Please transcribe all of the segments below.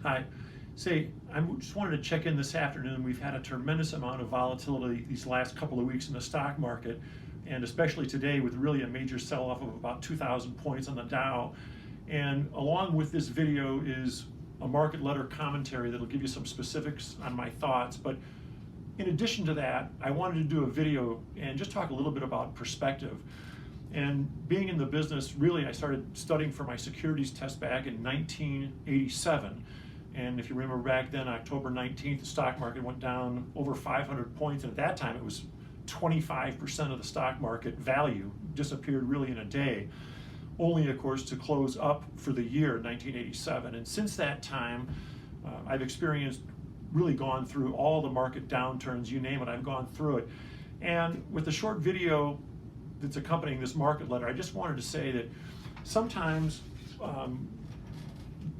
Hi. Say, I just wanted to check in this afternoon. We've had a tremendous amount of volatility these last couple of weeks in the stock market, and especially today with really a major sell-off of about 2,000 points on the Dow. And along with this video is a market letter commentary that'll give you some specifics on my thoughts. But in addition to that, I wanted to do a video and just talk a little bit about perspective. And being in the business, really, I started studying for my securities test back in 1987. And if you remember back then, October 19th, the stock market went down over 500 points. And at that time, it was 25% of the stock market value disappeared really in a day, only, of course, to close up for the year 1987. And since that time, I've experienced, really gone through all the market downturns, you name it, I've gone through it. And with the short video that's accompanying this market letter, I just wanted to say that sometimes,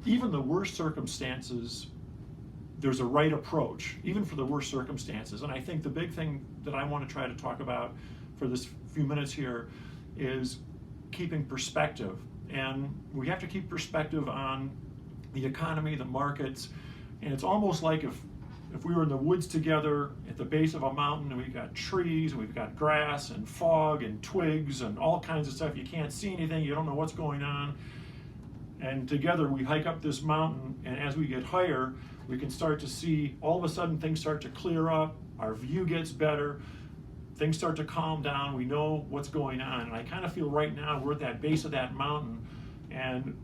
even the worst circumstances, there's a right approach, even for the worst circumstances. And I think the big thing that I want to try to talk about for this few minutes here is keeping perspective. And we have to keep perspective on the economy, the markets. And it's almost like if we were in the woods together at the base of a mountain, and we've got trees and we've got grass and fog and twigs and all kinds of stuff. You can't see anything, you don't know what's going on. And together we hike up this mountain, and as we get higher, we can start to see, all of a sudden things start to clear up, our view gets better, things start to calm down, we know what's going on. And I kind of feel right now we're at that base of that mountain, and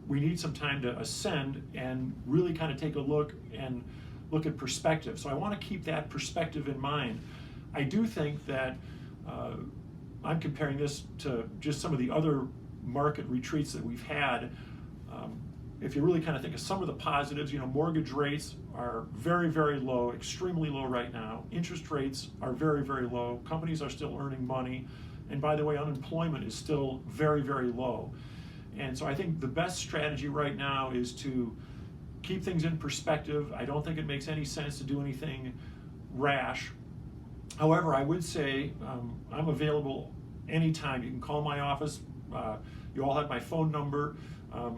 we need some time to ascend and really kind of take a look and look at perspective. So I want to keep that perspective in mind. I do think that I'm comparing this to just some of the other market retreats that we've had. If you really kind of think of some of the positives, mortgage rates are very, very low, extremely low right now. Interest rates are very, very low. Companies are still earning money. And by the way, unemployment is still very, very low. And so I think the best strategy right now is to keep things in perspective. I don't think it makes any sense to do anything rash. However, I would say I'm available anytime. You can call my office. You all have my phone number.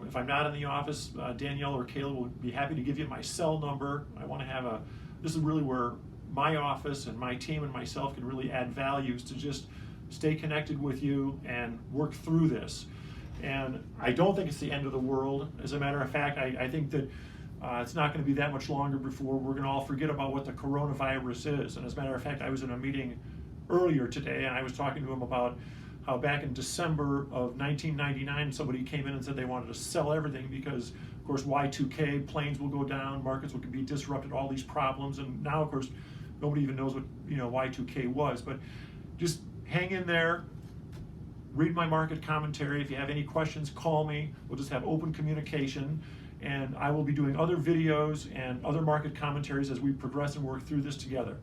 If I'm not in the office, Danielle or Kayla will be happy to give you my cell number. I want to have this is really where my office and my team and myself can really add values to just stay connected with you and work through this. And I don't think it's the end of the world. As a matter of fact, I think that it's not going to be that much longer before we're going to all forget about what the coronavirus is. And as a matter of fact, I was in a meeting earlier today, and I was talking to them about how back in December of 1999, somebody came in and said they wanted to sell everything because, of course, Y2K, planes will go down, markets will be disrupted, all these problems. And now, of course, nobody even knows what Y2K was. But just hang in there. Read my market commentary. If you have any questions, call me. We'll just have open communication. And I will be doing other videos and other market commentaries as we progress and work through this together.